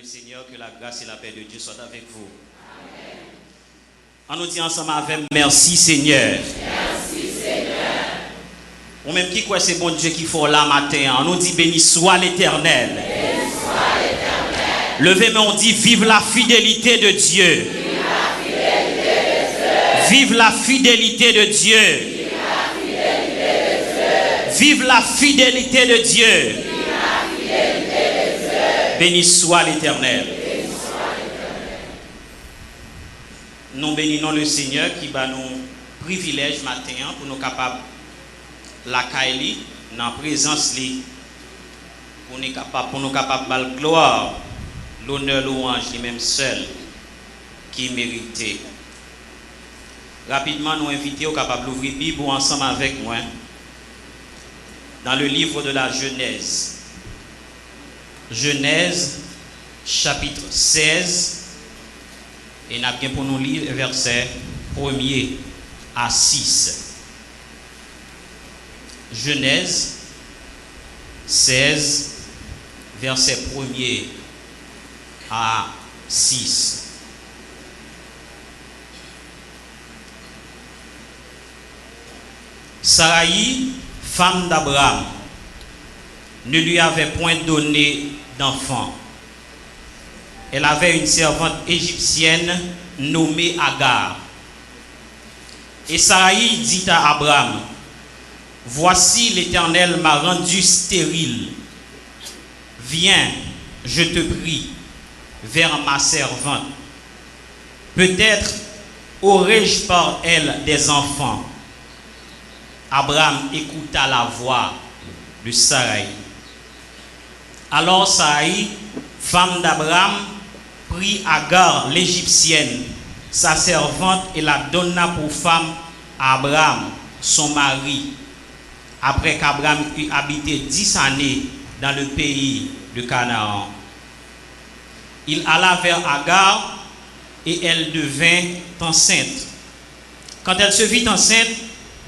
le Seigneur, que la grâce et la paix de Dieu soient avec vous. Amen. On nous dit ensemble avec merci Seigneur. Merci Seigneur. Ou même qui croit c'est bon Dieu qui faut là matin. On nous dit béni soit l'Éternel. Béni soit l'Éternel. Levez-moi, on dit vive la fidélité de Dieu. Vive la fidélité de Dieu. Vive la fidélité de Dieu. Vive la fidélité de Dieu. Vive la fidélité de Dieu. Béni soit l'Éternel. Béni soit l'Éternel. Nous bénissons le Seigneur qui va nous privilège matin pour nous capables la caille dans la présence li pour nous capables de la gloire, l'honneur, louange les mêmes seuls qui méritent. Rapidement nous invitons capables d'ouvrir Bible ensemble avec moi dans le livre de la Genèse. Genèse chapitre 16 et nous avons pour nous lire versets 1er à 6. Genèse 16 verset 1er à 6. Sarai, femme d'Abraham, ne lui avait point donné d'enfant. Elle avait une servante égyptienne nommée Agar. Et Sarai dit à Abraham, voici l'Éternel m'a rendu stérile. Viens, je te prie, vers ma servante. Peut-être aurai-je par elle des enfants. Abraham écouta la voix de Sarai. Alors Sarai, femme d'Abraham, prit Agar l'Égyptienne, sa servante, et la donna pour femme à Abraham, son mari, après qu'Abraham eut habité 10 années dans le pays de Canaan. Il alla vers Agar et elle devint enceinte. Quand elle se vit enceinte,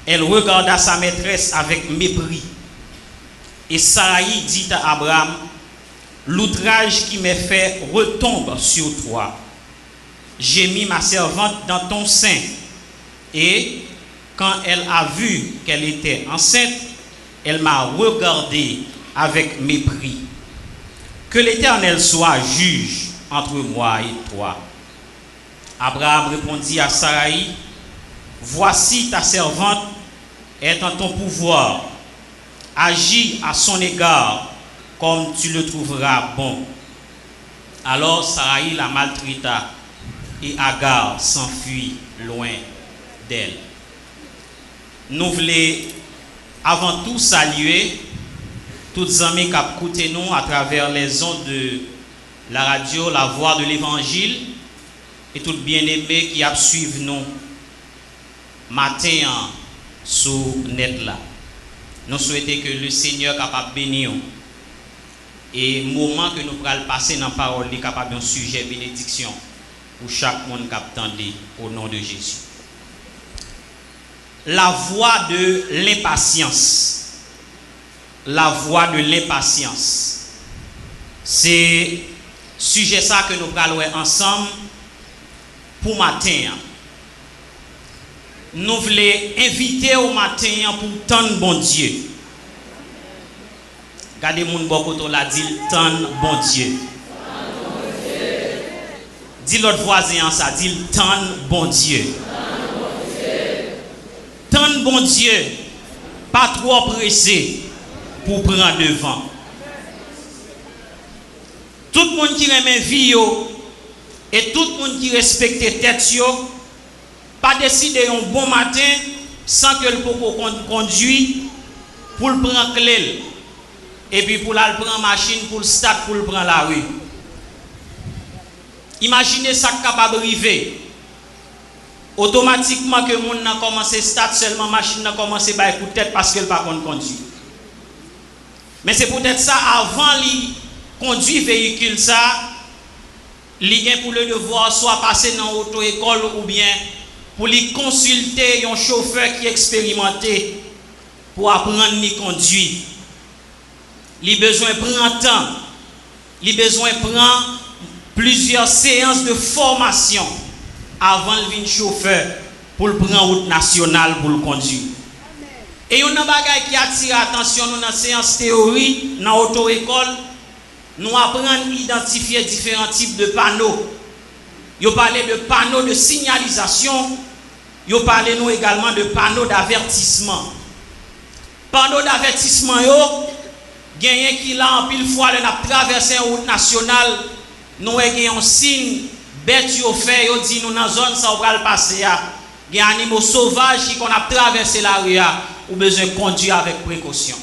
elle regarda sa maîtresse avec mépris. Et Sarai dit à Abraham, l'outrage qui m'est fait retombe sur toi. J'ai mis ma servante dans ton sein. Et quand elle a vu qu'elle était enceinte, elle m'a regardé avec mépris. Que l'Éternel soit juge entre moi et toi. Abraham répondit à Sarai, voici ta servante est en ton pouvoir. Agis à son égard comme tu le trouveras bon. Alors Sarai la maltraita et Agar s'enfuit loin d'elle. Nous voulons avant tout saluer toutes les amis qui écoutent nous à travers les ondes de la radio, la voix de l'évangile, et toutes bien-aimés qui suivent nous matin sur net là. Nous souhaitons que le Seigneur capable bénir et moment que nous allons passer dans la parole est capable d'un sujet bénédiction pour chaque monde qui attend au nom de Jésus. La voix de l'impatience. La voix de l'impatience. C'est sujet ça que nous allons voir ensemble pour matin. Nous voulons inviter au matin pour tant bon Dieu. Regardez mon bokoto la dit tant bon Dieu. Dis l'autre voisin ça dit tant bon Dieu. Tant bon Dieu, pas trop pressé pour prendre devant. Tout le monde qui aime vie et tout le monde qui respecte tête yo, pas décider un bon matin sans que le popo conduit pour le prendre clé et puis pour la prendre machine pour le start pour le prendre la rue. Imaginez ça capable arriver. Automatiquement que moun n'a commencé start seulement machine n'a commencé par coup de tête parce qu'elle pas conduit. Mais c'est peut-être ça avant li conduire véhicule ça, li gen pour le devoir soit passer dans auto-école ou bien pour lui consulter un chauffeur qui est expérimenté pour apprendre à conduire. Il a besoin de prendre temps, il a besoin de prendre plusieurs séances de formation avant de venir chauffeur pour le prendre route nationale pour le conduire. Et il y a un bagage qui attire l'attention dans la séance théorie, dans l'auto-école, nous apprenons à identifier différents types de panneaux. Il parle de panneaux de signalisation, il parle nous également de panneaux d'avertissement. Panneaux d'avertissement, il y a qui là en pile fois, on a traversé une route nationale, nous avons un signe, bête yo fait, yo dit nous dans zone ça va le passer. Il y a des animaux sauvages qui qu'on a traversé la rue, ou besoin de conduire avec précaution.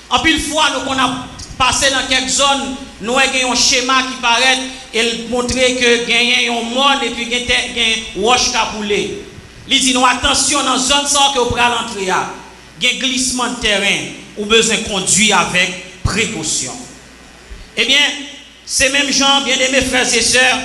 En pile fois, nous on a passé dans quelques zones, nous avons un schéma qui paraît et montrer que il y a un monde et puis il y a un roche capoulé. Il dit nous attention dans zone ça que vous prenez l'entrée, il y a un glissement de terrain, ou besoin de conduire avec précaution. Eh bien, ces mêmes gens, bien aimés frères et sœurs,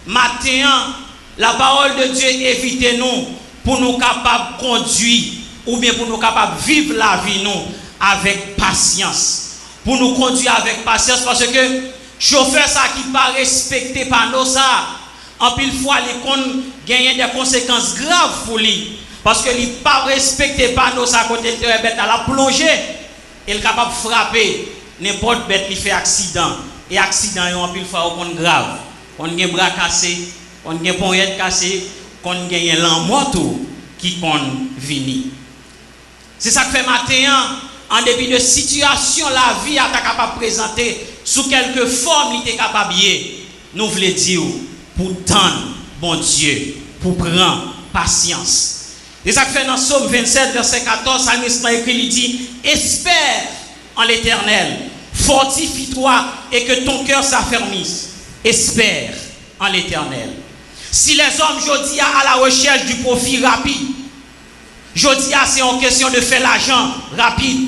maintenant, la parole de Dieu évite nous pour nous capables de conduire ou bien pour nous capables de vivre la vie nous avec patience. Pour nous conduire avec patience parce que chauffeur ça qui pas respecté par nous ça, en pile fois il gagne des conséquences graves pour lui parce que il pas respecté par nous ça côté de bête à la plongée, il est capable de frapper n'importe bête qui fait accident et accident en pile fois on grave. On a un bras cassé, on a un poignet cassé, on a un lambeau qui compte venir. C'est ça que fait matin, en dépit de situation, la vie est capable de présenter sous quelque forme il est capable de. Nous voulons dire pour tendre, bon Dieu, pour prendre patience. C'est ça que fait dans Psaume 27, verset 14, Salmiste écrit, il dit, espère en l'Éternel, fortifie-toi et que ton cœur s'affermisse. Espère en l'Éternel. Si les hommes, je dis à la recherche du profit rapide, je dis c'est en question de faire l'argent rapide.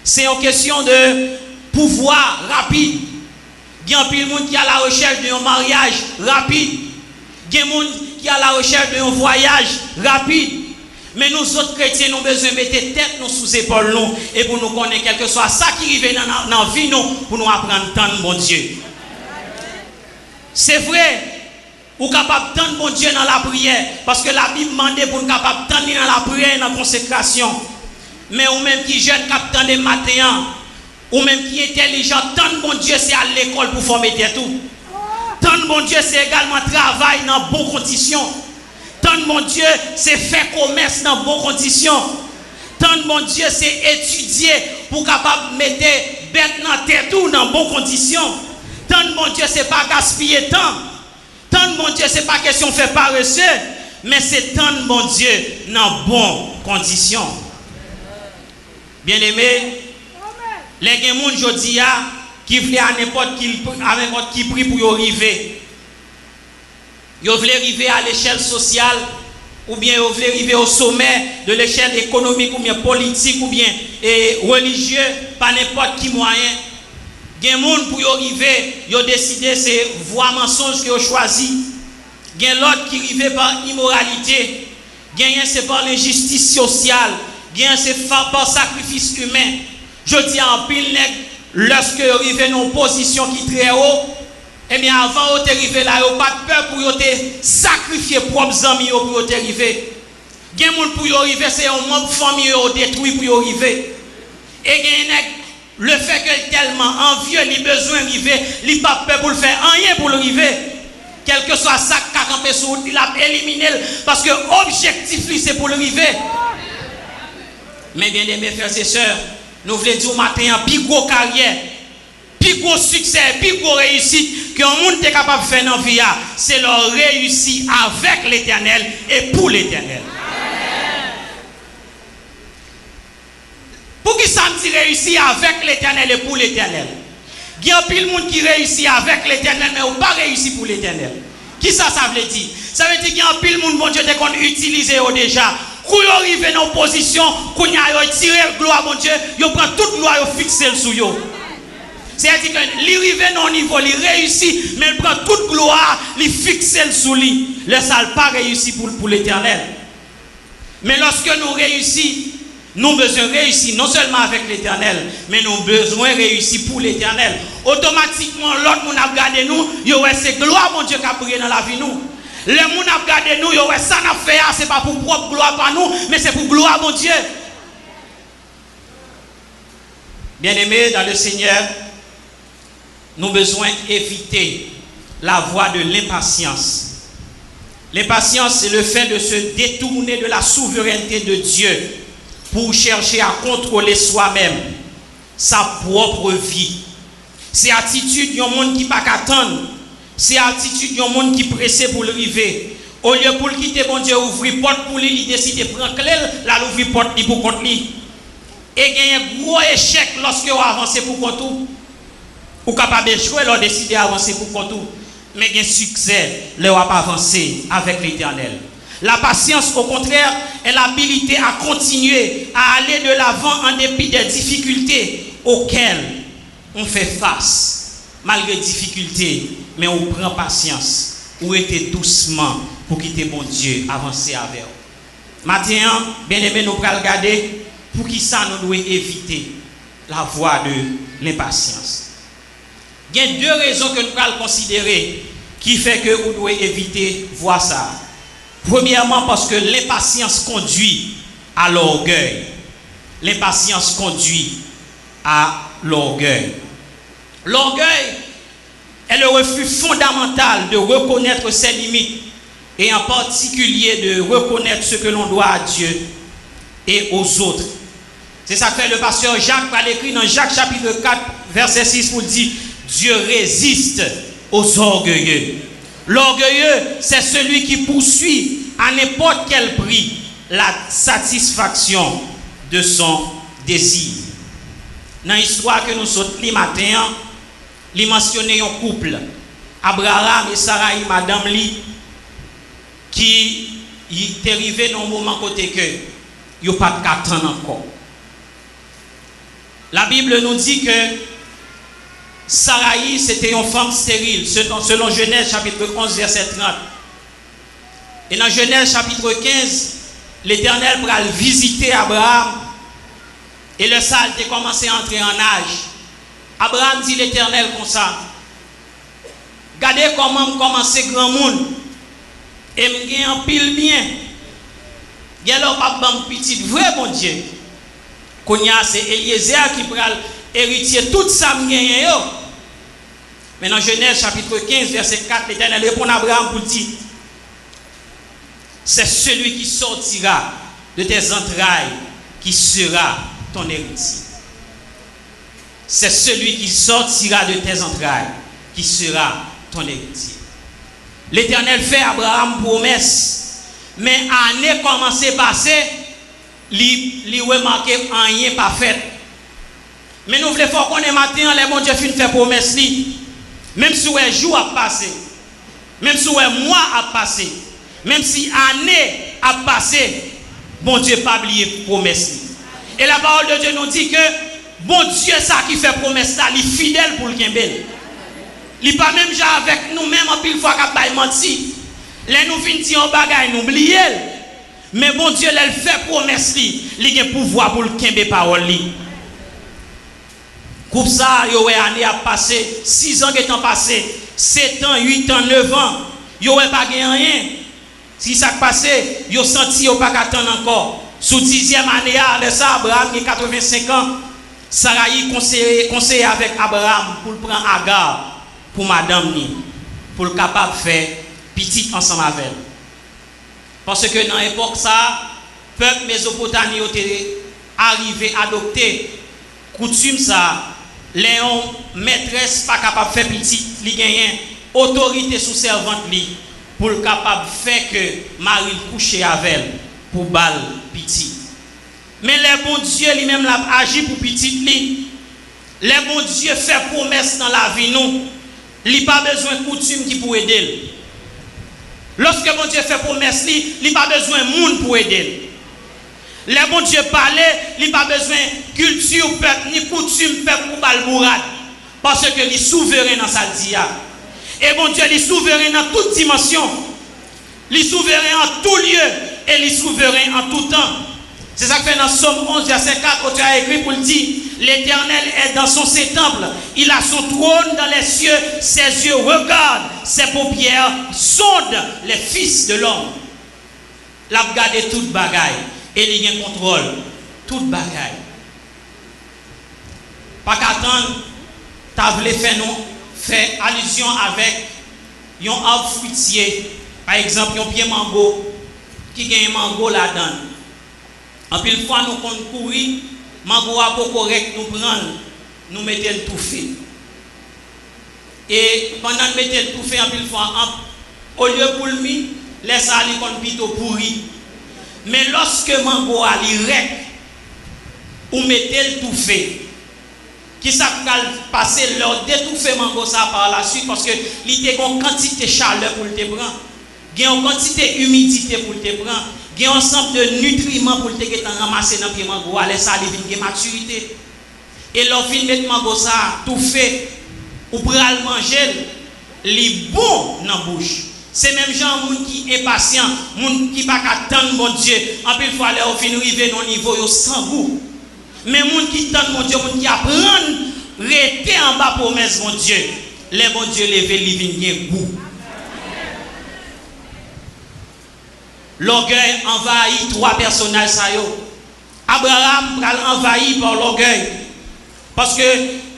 C'est en question de pouvoir rapide. Il y a un peu de monde qui est à la recherche d'un mariage rapide. Il y a un monde qui est à la recherche d'un voyage rapide. Mais nous autres chrétiens, nous avons besoin de mettre tête nous sous épaule nous et pour nous connaître quelque soit ça qui arrive dans la vie nous pour nous apprendre tant de bon Dieu. C'est vrai. Ou capable de tendre mon Dieu dans la prière. Parce que la Bible demande pour nous capable de tendre dans la prière et dans la consécration. Mais ou même qui jeune capitaine de matin, ou même qui est intelligent, tendre mon Dieu c'est à l'école pour former tout. Tendre mon Dieu c'est également travail dans bonnes conditions. Tendre mon Dieu c'est faire commerce dans bonnes conditions. Tendre mon Dieu c'est étudier pour capable de mettre bête dans tête tout dans bonnes conditions. Tendre mon Dieu c'est pas gaspiller temps. Tendre mon Dieu, ce n'est pas question de faire paresseux, mais c'est tendre mon Dieu dans de bonnes conditions. Bien aimé, les gens aujourd'hui qui veulent à n'importe qui prix pour y arriver. Ils veulent arriver à l'échelle sociale, ou bien ils veulent arriver au sommet de l'échelle économique, ou bien politique, ou bien religieux, par n'importe qui moyen. Il y a des gens pour y arriver, ils ont décidé c'est voie mensonge qu'ils ont choisi. Il y a l'autre qui arrive par immoralité. Il y a c'est par l'injustice sociale. Il y a c'est par sacrifice humain. Je dis en pile, lorsque vous arrivez dans une position qui est très haut, eh bien avant de arriver là, vous n'avez pas de peur pour sacrifier propres amis pour arriver. Il y a des gens pour y arriver, c'est un membre de famille qui détruit pour y arriver. Et il y a le fait que tellement envieux, il a besoin d'arriver, il n'a pas peur pour le faire, rien pour l'arriver. Quel que soit ça qui a campé sur il a éliminé parce que l'objectif, c'est pour l'arriver. Mais bien aimés frères et sœurs, nous voulons dire au matin, plus gros carrière, plus gros succès, plus gros réussite qu'un monde est capable de faire dans la vie, c'est leur réussir avec l'Éternel et pour l'Éternel. Pour qui ça me dit réussir avec l'Éternel et pour l'Éternel? Il y a pile de monde qui réussit avec l'Éternel, mais ou pas réussi pour l'Éternel. Qui ça veut dire? Ça veut dire qu'il y a pile de monde, bon Dieu, qu'on utilise déjà. Quand ils arrivent dans une position, quand ils tirent la gloire, bon Dieu, ils prennent toute gloire et fixent sur eux. C'est-à-dire qu'ils arrivent dans un niveau, ils réussissent, mais ils prennent toute gloire, ils fixent sur lui. Le ça n'a pas réussi pour l'Éternel. Mais lorsque nous réussissons, Nous avons besoin de réussir non seulement avec l'Éternel, mais nous avons besoin de réussir pour l'Éternel. Automatiquement, l'autre monde a regardé nous, c'est gloire mon Dieu qui a brillé dans la vie nous. Le monde a regardé nous, ça n'a fait, ce n'est pas pour propre gloire par nous, mais c'est pour gloire mon Dieu. Bien-aimés dans le Seigneur, nous avons besoin d'éviter la voie de l'impatience. L'impatience, c'est le fait de se détourner de la souveraineté de Dieu pour chercher à contrôler soi-même sa propre vie. C'est l'attitude d'un monde qui n'a pas qu'à attendre. C'est l'attitude d'un monde qui est pressé pour l'arriver. Au lieu pour le quitter, bon Dieu, ouvrir porte pour lui, il décide de prendre clé, là, l'ouvrir porte pour contre lui. Et il y a un gros échec lorsque vous avancez pour contre tout. Ou capable d'échouer, vous décidez d'avancer pour contre tout. Mais il y a un succès, vous pas avancer avec l'Éternel. La patience, au contraire, est l'habilité à continuer, à aller de l'avant en dépit des difficultés auxquelles on fait face. Malgré difficultés, mais on prend patience. Ou était doucement pour quitter mon Dieu, avancer avec vous. Maintenant, bien aimé, nous allons regarder pour qui ça nous doit éviter la voie de l'impatience. Il y a deux raisons que nous allons considérer qui fait que vous devez éviter voir ça. Premièrement, parce que l'impatience conduit à l'orgueil. L'impatience conduit à l'orgueil. L'orgueil est le refus fondamental de reconnaître ses limites et en particulier de reconnaître ce que l'on doit à Dieu et aux autres. C'est ça que fait le pasteur Jacques va l'écrire dans Jacques chapitre 4 verset 6 pour dire Dieu résiste aux orgueilleux. L'orgueilleux, c'est celui qui poursuit à n'importe quel prix la satisfaction de son désir. Dans l'histoire que nous sommes ce matin, il mentionne un couple, Abraham et Sarai, madame Li, qui est arrivé dans un moment côté que il n'y a pas de qu'attendre encore. La Bible nous dit que Sarai, c'était une femme stérile, selon Genèse chapitre 11, verset 30. Et dans Genèse chapitre 15, l'Éternel va visiter Abraham. Et le sale a commencé à entrer en âge. Abraham dit l'Éternel comme ça. Regardez comment je commence grand monde. Et je gagne un pile bien. Il y a un petit vrai bon Dieu. C'est Eliezer qui prend héritier tout ça. Mais dans Genèse chapitre 15, verset 4, l'Éternel répond à Abraham pour dire c'est celui qui sortira de tes entrailles qui sera ton héritier. C'est celui qui sortira de tes entrailles qui sera ton héritier. L'Éternel fait à Abraham promesse, mais année commencé à passer, il remarque rien pas fait. Mais nous voulons qu'on ait matin, les mon Dieu fin fait promesse li. Même si un jour a passé, même si un mois a passé, même si année a passé, bon Dieu pas oublié promesse li. Et la parole de Dieu nous dit que bon Dieu ça qui fait promesse là, il est fidèle pour le Kimbel. Il n'est pas même déjà avec nous-mêmes en pile fois qu'il a menti. Là nous finissons dire un bagage, nous oublions. Mais bon Dieu, elle fait promesse, il a pouvoir pour le Kimbel parole. Coupe ça, il y a année à passer, 6 ans qui sont passés, 7 ans, 8 ans, 9 ans, il n'y a pas rien. Si ça passé, il a senti qu'il n'y a pas attendre encore. Sous 10e année, de ça, Abraham, il a 85 ans, Sarai conseillé avec Abraham pour prendre Agar pour madame, pour le capable de faire petit ensemble avec elle. Parce que dans l'époque, ça, le peuple mésopotamien était arrivé à adopter coutume ça. Léon, maîtresse, pas capable de faire petit, il gagne autorité sous servante pour le capable de faire que Marie couche avec elle pour balle petit. Mais le bon Dieu lui-même l'a agi pour petit li. Le bon Dieu fait promesse dans la vie nous. Il n'a pas besoin de coutume qui pour aider. Lorsque bon Dieu fait promesse li, il n'a pas besoin de monde pour aider. Le bon Dieu parlait, il n'a pas besoin de culture, ni coutume pour balbourade. Parce que il est souverain dans sa dia. Et bon Dieu, il est souverain dans toute dimension. Il est souverain en tout lieu et il est souverain en tout temps. C'est ça que fait dans Somme 11, verset 4, auteur a écrit pour le dire, l'Éternel est dans son temple, il a son trône dans les cieux, ses yeux regardent, ses paupières sondent les fils de l'homme. Il a regardé toute bagaille et il a un contrôle toute bagaille. Pas qu'attendre, tu as voulu faire allusion avec un arbre fruitier, par exemple, un pied mango, qui a un mango là-dedans. En pile fois, nous comptons courir, mango a pas correct, nous prendre, nous mettons le tout fait. Et pendant que nous mettons le tout fait, en pile fois, au lieu pour le mis, laisse aller comme plutôt pourri. Mais lorsque mango a l'irec, ou mettez le tout fait, qui ça va passer leur détouffer mango ça par la suite parce que il y a une quantité de chaleur pour te prendre, il y a une quantité d'humidité pour te prendre, il y a un ensemble de nutriments pour te ramasser dans le mango, aller ça il y a une maturité. Et leur fin mettre mango ça tout fait ou pour le manger, les bon dans la bouche. C'est même gens qui est impatient, qui pas attendre mon Dieu. En plus fois leur fin arriver dans niveau yo sans goût. Mais les gens qui tendent mon Dieu, les gens qui apprennent, rester en bas promesse mon Dieu. Les bon Dieu levé, ils viennent goût. L'orgueil envahit trois personnages. Abraham est envahi par l'orgueil. Parce que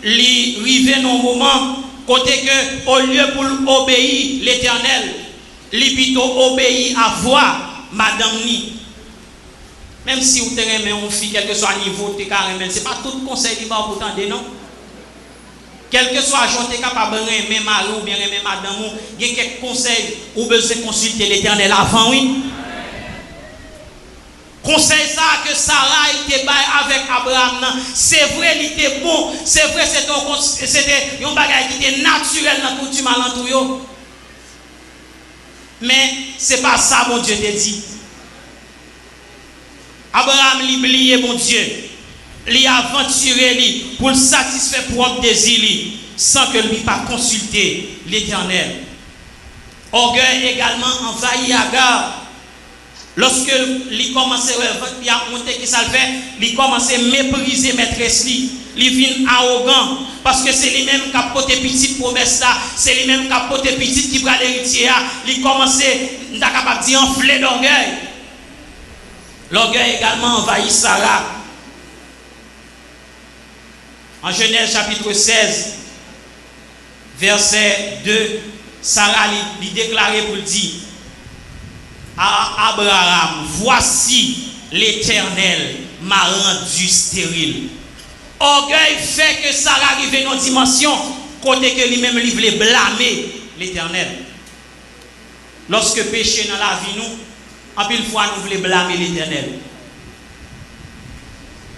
il arrive dans un moment, côté que au lieu pour obéir l'Éternel, il plutôt obéir à voix Madame Ni. Même si vous avez une fille, quel que soit le niveau, ce n'est pas tout conseil qui va vous tendre, non? Quel que soit le jour, capable de aimer mari ou bien aimer madame, il y a quelques conseils ou besoin de consulter l'Éternel avant, oui? Conseil ça que Sarah était avec Abraham, c'est vrai, il était bon, c'est vrai, c'était un bagage qui était naturel dans la coutume alentour. Mais ce n'est pas ça, mon Dieu te dit. Abraham l'a oublié, mon Dieu. Il a aventuré pour le satisfaire propre désir sans que lui pas consulter l'Éternel. Orgueil également envahit Agar. Lorsque il commence à monter, qui ça le fait, il commence à mépriser maîtresse. Il vient arrogant parce que c'est lui-même qui a porté petite promesse là, c'est lui-même qui a porté petite qui prend l'héritier. Il commence à dire enflé d'orgueil. L'orgueil également envahit Sarah. En Genèse chapitre 16, verset 2, Sarah lui déclarait pour dire à Abraham, voici l'Éternel m'a rendu stérile. Orgueil fait que Sarah arrive dans une dimension côté que lui-même il voulait blâmer l'Éternel. Lorsque péché dans la vie nous, en pile fois, nous voulons blâmer l'Éternel.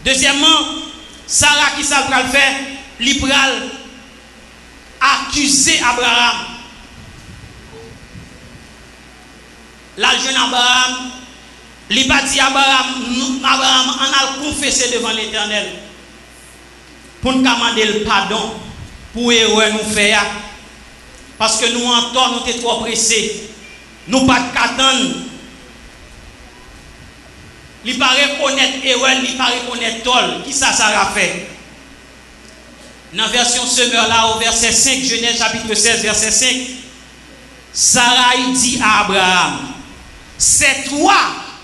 Deuxièmement, Sarah qui ça va le faire, il va accuser Abraham. La jeune Abraham, il va dire Abraham, on a confessé devant l'Éternel pour nous demander le pardon pour erreur nous faire. Parce que nous en temps, nous sommes trop pressés. Nous pas qu'attendre. Il paraît reconnaître erreur, il paraît reconnaître tol. Qui ça a fait? Dans la version semeur là, au verset 5, Genèse chapitre 16, verset 5, Sarah dit à Abraham, c'est toi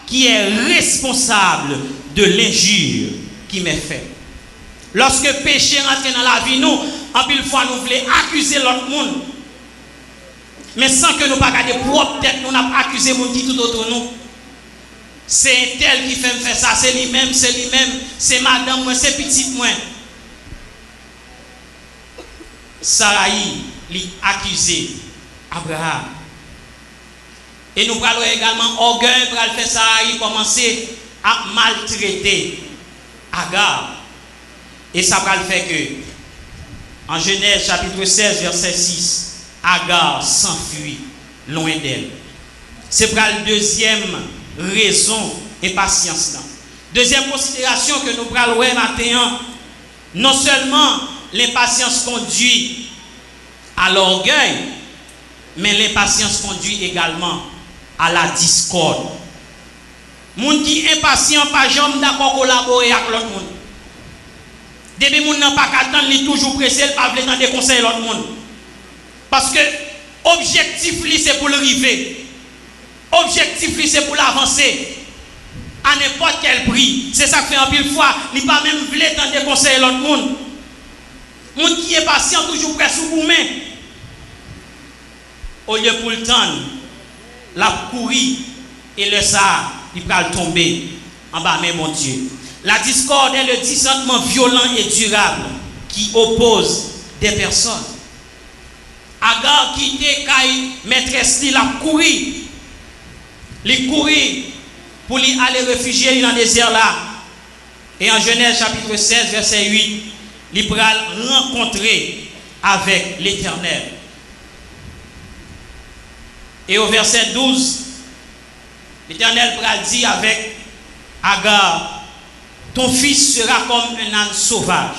qui es responsable de l'injure qui m'est faite. Lorsque péché rentre dans la vie, nous, en pile fois, nous voulons accuser l'autre monde. Mais sans que nous ne pas garder propre tête, nous n'avons accusé le monde qui tout autour de nous. C'est tel qui fait me faire ça, c'est lui-même, c'est madame, moi, c'est petite, moi. Sarah l'a accusé Abraham. Et nous parlons également orgueil pour faire Sarah commencer à maltraiter Agar. Et ça va le faire que, en Genèse chapitre 16, verset 6, Agar s'enfuit loin d'elle. C'est pour la deuxième raison et patience. Deuxième considération que nous prenons maintenant, non seulement l'impatience conduit à l'orgueil, mais l'impatience conduit également à la discorde. Moun qui impatient pas jamais d'accord collaborer avec l'autre monde. Depuis moun n'a pas qu'attendre, il toujours pressé, il pas veut des conseils l'autre monde. Parce que objectif li c'est pour le river. Objectif li c'est pour l'avancer. À n'importe quel prix. C'est ça que fait en pile fois, il pas même voulu dans des conseils l'autre monde. Moun qui est patient toujours prêt sous vous main. Au lieu pour le temps, la courir et le ça, il va tomber en bas, mais mon Dieu. La discorde est le dissentement violent et durable qui oppose des personnes. Agar qui était maîtresse, il a couru. Il courir pour aller réfugier dans le désert là. Et en Genèse chapitre 16, verset 8, il va rencontrer avec l'Éternel. Et au verset 12, l'Éternel va dire avec Agar, ton fils sera comme un âne sauvage.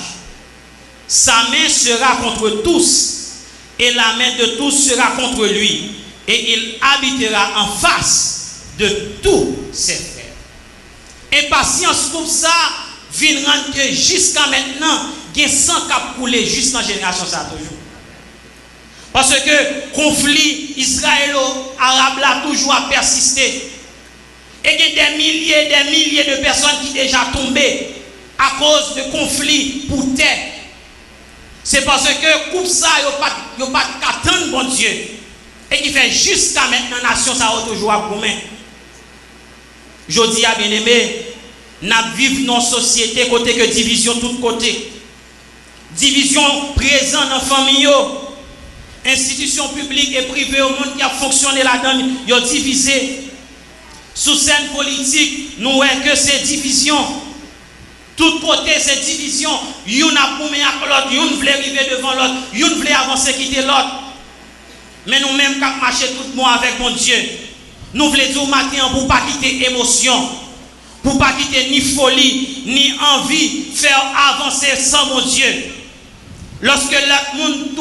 Sa main sera contre tous, et la main de tous sera contre lui. Et il habitera en face de tous ses frères. Impatience comme ça, vient rendre que jusqu'à maintenant, il y a 100 cap coulé juste dans la génération ça toujours. Parce que le conflit israélo-arabe là toujours a persisté. Et il y a des milliers de personnes qui sont déjà tombées à cause de conflits pour terre. C'est parce que comme ça, il n'y a pas qu'attendre bon Dieu. Et qui fait jusqu'à maintenant, la nation, ça a toujours à commun. Je dis à bien aimé, nous vivons dans une société côté que division de tous côtés. Division présente dans la famille. Institutions publiques et privées au monde qui a fonctionné là-dedans, ils ont divisé. Sous scène politique, nous voyons que ces divisions, tout côté ces divisions, y'en a pour l'autre, y'en voulait arriver devant l'autre, y'en voulait avancer quitter l'autre. Mais nous-mêmes, quand marcher tout le monde avec mon Dieu, nous voulons dire au matin pour ne pas quitter émotion, pour ne pas quitter ni folie, ni envie, faire avancer sans mon Dieu. Lorsque le monde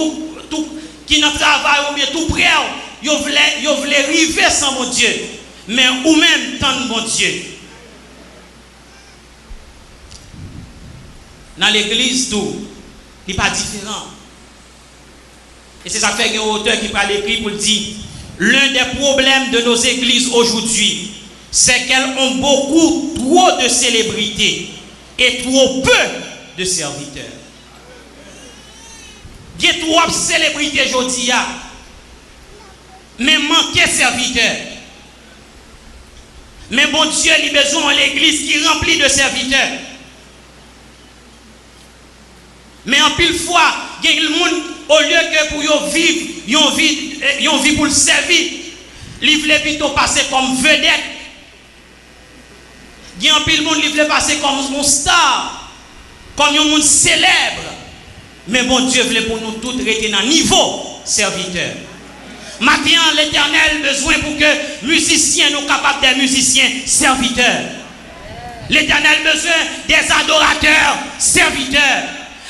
tout qui n'a travail ou bien tout prêt, ils voulaient arriver sans mon Dieu. Mais ou même tant de mon Dieu. Dans l'église, tout n'est pas différent. Et c'est ça que fait un auteur qui parle écrit pour dire l'un des problèmes de nos églises aujourd'hui, c'est qu'elles ont beaucoup trop de célébrités et trop peu de serviteurs. Il y a trop de célébrités aujourd'hui, mais manquez de serviteurs. Mais bon Dieu, il a besoin de l'église qui est remplie de serviteurs. Mais en pile fois, il y a le monde, au lieu que pour vivre, ils ont vie pour le servir, ils veulent plutôt passer comme vedette. Il y a un pile monde qui veut passer comme un star, comme un monde célèbre. Mais bon Dieu voulait pour nous tous rester dans le niveau serviteur. Maintenant, l'Éternel a besoin pour que musiciens nous capables des musiciens serviteurs. L'Éternel a besoin des adorateurs serviteurs.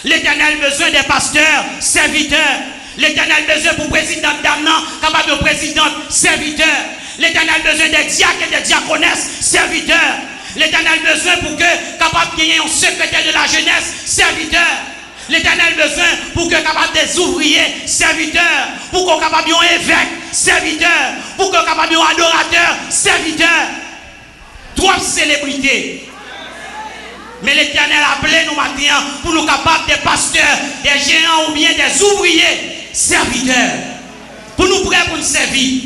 L'Éternel a besoin des pasteurs serviteurs. L'Éternel a besoin pour président d'Amnan capable de président serviteur. L'Éternel a besoin des diacres et des diaconesses serviteurs. L'Éternel a besoin pour que capable de gagner un secrétaire de la jeunesse serviteur. L'Éternel a besoin pour que capable des ouvriers serviteurs, pour qu'on capable un évêque serviteur, pour qu'on capable un adorateur serviteur. Trois célébrités. Mais l'Éternel a appelé nous maintenant pour nous capables des pasteurs, des géants ou bien des ouvriers serviteurs. Pour nous prêts pour nous servir.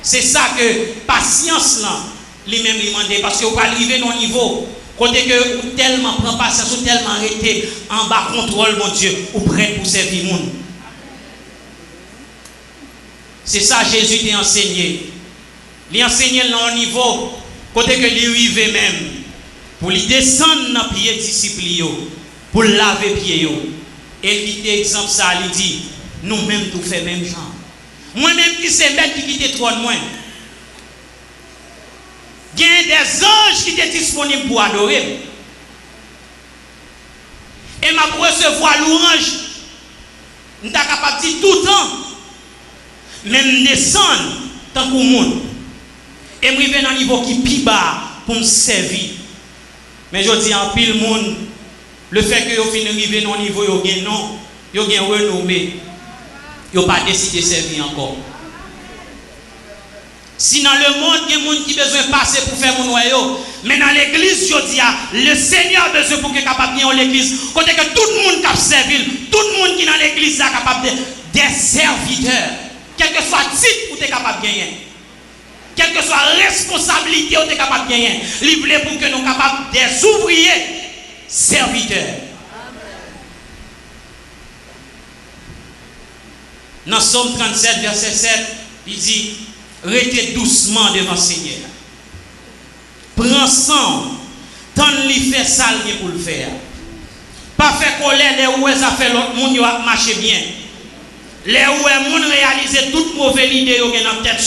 C'est ça que patience là, les mêmes demandent parce que vous pas arriver dans le niveau. Côté que vous tellement prend patience, vous tellement arrêté en bas contrôle, mon Dieu, ou prêt pour servir le monde. C'est ça Jésus t'a enseigné. Il a enseigné dans un niveau, côté que lui arrive même, pour lui descendre dans les pieds disciples, pour laver les pieds. Et il dit exemple ça, il dit, nous-mêmes tout fait même genre. Moi-même qui sais mettre qui quitte trop de moi. Il y a des anges qui étaient disponibles pour adorer. Et ma pour recevoir l'orange, je suis capable de dire tout le temps, même descendre tant que monde. Et je vais dans un niveau qui est plus bas pour me servir. Mais je dis en pile monde, le fait que vous finissez dans un niveau, vous avez non, vous avez renommé, vous n'avez pas décidé de servir encore. Si dans le monde, il y a des gens qui ont besoin de passer pour faire mon noyau, mais dans l'église, je dis, le Seigneur a besoin pour qu'il soit capable de gagner l'église. Côté que tout le monde qui servir, tout le monde qui est dans l'église est capable des serviteurs. Quel que soit le titre où tu es capable de gagner. Quelle que soit la responsabilité où tu es capable de gagner. Il voulait pour que nous soyons capables des ouvriers serviteurs. Dans Somme 37, verset 7, il dit, restez doucement devant le Seigneur. Prends sang, tant lui fait ça pour le faire. Pas faire colère les où ça fait l'autre monde marcher bien. Les où les monde réaliser toute mauvaise idée dans la tête.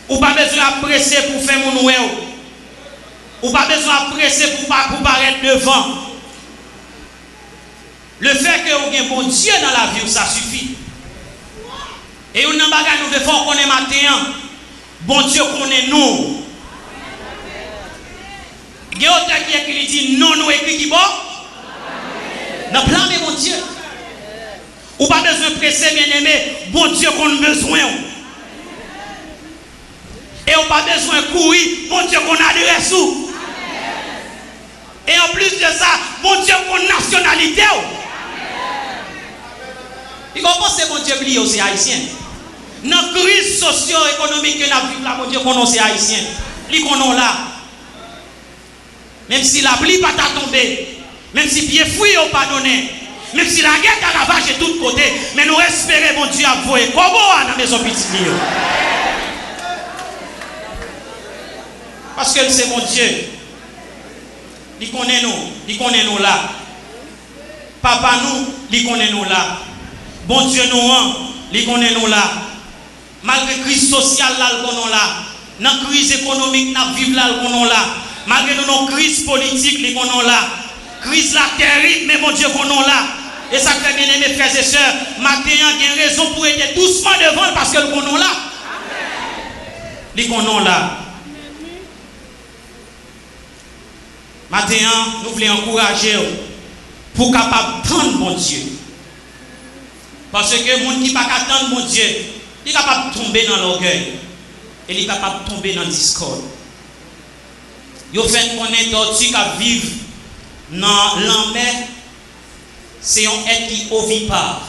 Ou pas besoin de presser pour faire mon oué. Ou pas besoin de presser pour paraître devant. Le fait que vous avez un bon Dieu dans la vie, ça suffit. Et on a bagage nous devons connaître matin. Bon Dieu connaît nous. Il y a autre qui dit non, nous écrit qui bon. Dans plan de mon Dieu. Ou pas besoin de presser, bien aimé. Bon Dieu qu'on a besoin. Et on n'a pas besoin de courir. Bon Dieu qu'on a adresse. Et en plus de ça, bon Dieu qu'on a nationalité. Il comprend que bon Dieu lié aussi haïtien. Dans la crise socio-économique que nous vivons là, bon Dieu qu'on est haïtien. Il qu'on est là. Même si la pluie pas tombé, même si pied fouille ou pas donné, même si la guerre a ravagé de tous côtés, mais nous espérons mon Dieu à vous et comment dans la maison petite. Parce que c'est mon Dieu. Il connaît nous là. Papa nous, il connaît nous là. Bon Dieu nous, il connaît nous là. Malgré la crise sociale là, il connaît là. Dans la crise économique, nous vivons là, il connaît là. Malgré nos crises politiques, nous connaît là. Crise là terrible, mais mon Dieu connaît là. Et ça fait bien aimer frères et sœurs. Matin, il y a raison pour être doucement devant parce que nous connaît là. Il connaît là. Maintenant, nous voulons encourager pour capable d'entendre mon Dieu. Parce que les gens qui ne peuvent pas attendre mon Dieu, ils sont capables de tomber dans l'orgueil. Et ils sont capables de tomber dans le discorde. Ils fait connaître tortue qui vivent dans l'enmer. C'est un être qui est ovipare.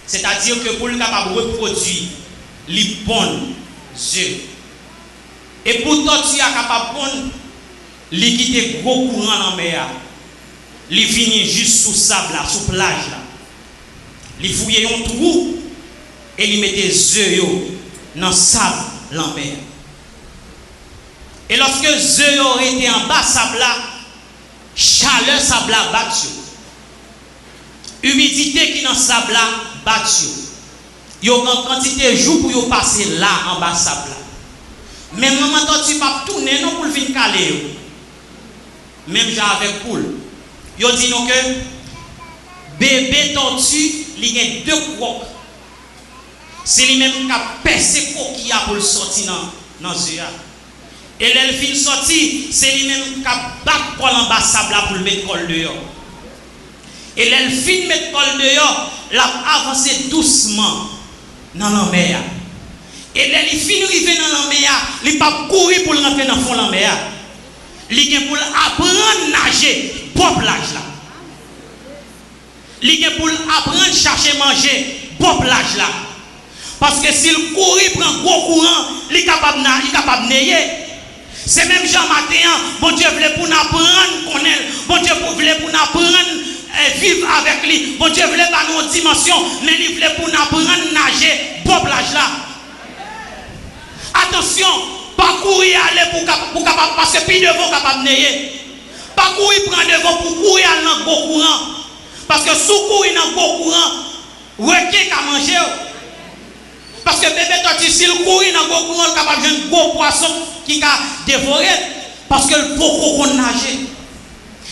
C'est-à-dire que pour le capable de reproduire les bons œufs. Et pour tortue capable de prendre li quitte gros courant dans mer, li finit juste sous sable là, sous plage là. Li fouiller un trou et li mette œufs dans sable dans mer. Et lorsque œufs été en bas sable là, chaleur sable là battu. Humidité qui dans sable là battu. Yo une quantité de jours pour yo passer là en bas sable là. Mais maman toi tu pas tourner non pour venir caler. Même genre avec poule. Yo dit nous que bébé tortue, il y a deux crocs. C'est lui-même qui a percé coquille pour le sortir dans yeux. Et l'elfine sorti, c'est lui-même qui a battu pour l'ambassade pour le mettre col dehors. Et l'elfine met col dehors, l'a avancé doucement dans la mer. Et l'elfine arrive dans la mer, il n'a pas couru pour rentrer dans le fond de la mer. Il vient pour apprendre à nager pour plage là. Il vient pour apprendre à chercher manger pour plage là. Parce que s'il court, il prend gros courant, il est capable de nager. C'est même Jean matin, bon Dieu voulait pour nous apprendre qu'on est. Bon Dieu voulait pour nous apprendre à vivre avec lui. Bon Dieu voulait pas nous dimension, mais il voulait pour nous apprendre à nager pour plage là. Attention. Pas courir aller pour capable parce que puis devant capable nager. Pas courir prendre devant pour courir aller dans gros courant. Parce que sous courir dans gros courant, requin qu'à manger. Parce que bébé toi si il courir dans gros courant capable de gros poisson qui a dévoré parce que le faut qu'on nager.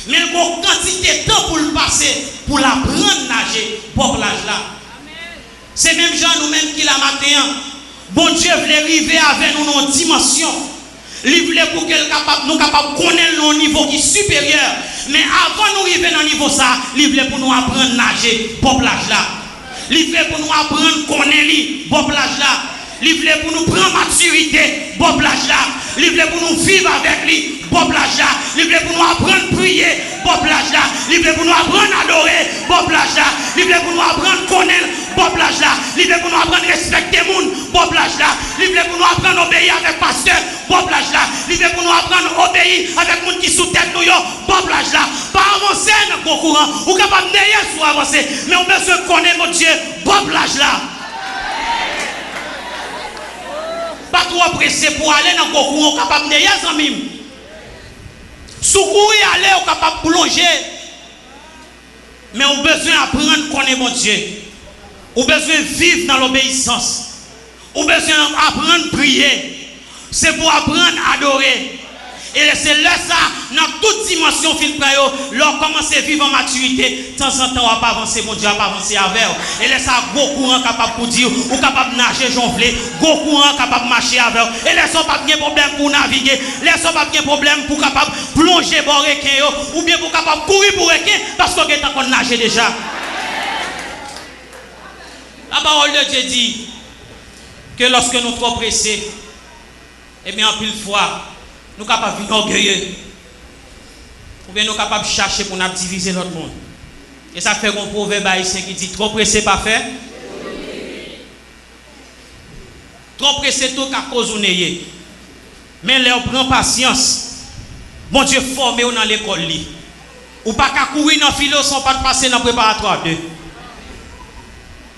Mais il faut quantité de temps pour le passer pour l'apprendre nager pour plage là. C'est même gens nous-mêmes qui la matin Bon Dieu voulait arriver avec nous dans une dimension. Il voulait pour que nous capables de connaître nos niveau qui est supérieur. Mais avant nous arriver dans le niveau ça, il voulait pour nous apprendre à nager pour plage là. Il voulait pour nous apprendre à connaître pour plage là. Il voulait pour nous prendre maturité pour plage là. Il voulait pour nous vivre avec lui pour plage là. Il voulait pour nous apprendre à prier pour plage là. Il voulait pour nous apprendre à adorer pour plage là. Il voulait pour nous apprendre à connaître pour plage là. Il voulait pour nous apprendre à respecter les gens pour plage là. Il voulait pour nous apprendre à obéir avec pasteur pour plage là. Il voulait pour nous apprendre à obéir avec les gens qui sous tête nous pour plage là. Pas avancer dans le courant. Ou capable d'ailleurs soit avancer. Mais on peut se connaître mon Dieu pour plage là. Pas trop pressé pour aller dans le courant. On capable d'ailleurs amis. Secourir aller, on capable de plonger. Mais on a besoin d'apprendre à connaître mon Dieu. On a besoin de vivre dans l'obéissance. On a besoin d'apprendre à prier. C'est pour apprendre à adorer. Et c'est là ça, dans toute dimension, leur commencer à vivre en maturité. De temps en temps, on va pas avancer, mon Dieu, on va pas avancer avec. Et là ça, gros courant capable pour dire, ou capable de nager, jonfler, gros courant capable de marcher avec. Et là ça, pas de problème pour naviguer. Là ça, pas de problème pour capable plonger pour requin, ou bien pour capable courir pour requin, parce qu'on est en train de nager déjà. La parole de Dieu dit que lorsque nous sommes trop pressés, et bien en pile fois, nous sommes capables de vivre orgueilleux. Ou bien nous sommes capables de chercher pour nous diviser notre monde. Et ça fait un proverbe haïtien qui dit trop pressé pas fait. Trop pressé tout à cause de nous. Mais leur prend patience. Bon Dieu formé dans l'école. Ou pas qu'à courir dans le philo sans pas passer dans le préparatoire 2.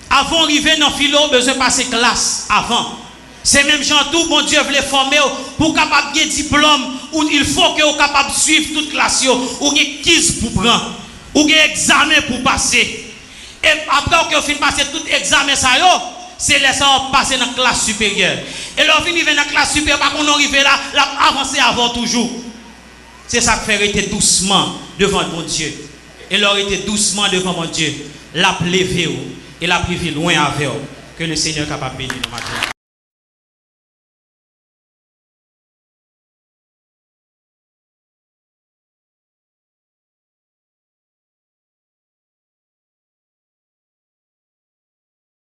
Avant d'arriver dans le philo, besoin de passer classe. Avant. C'est même gens tout, bon Dieu voulait former pour capable de diplôme, où il faut que vous capable de suivre toute classe, ou des quiz pour prendre, ou des examens pour passer. Et après que vous finissez passer tout examen, c'est laisser passer dans la classe supérieure. Et là, vous finissez dans la classe supérieure, par contre, on arrive là, avancer avant toujours. C'est ça qui fait rester doucement devant mon Dieu. Et leur était doucement devant mon Dieu. La lever et la priver loin avec vous. Que le Seigneur est capable de bénir dans ma vie.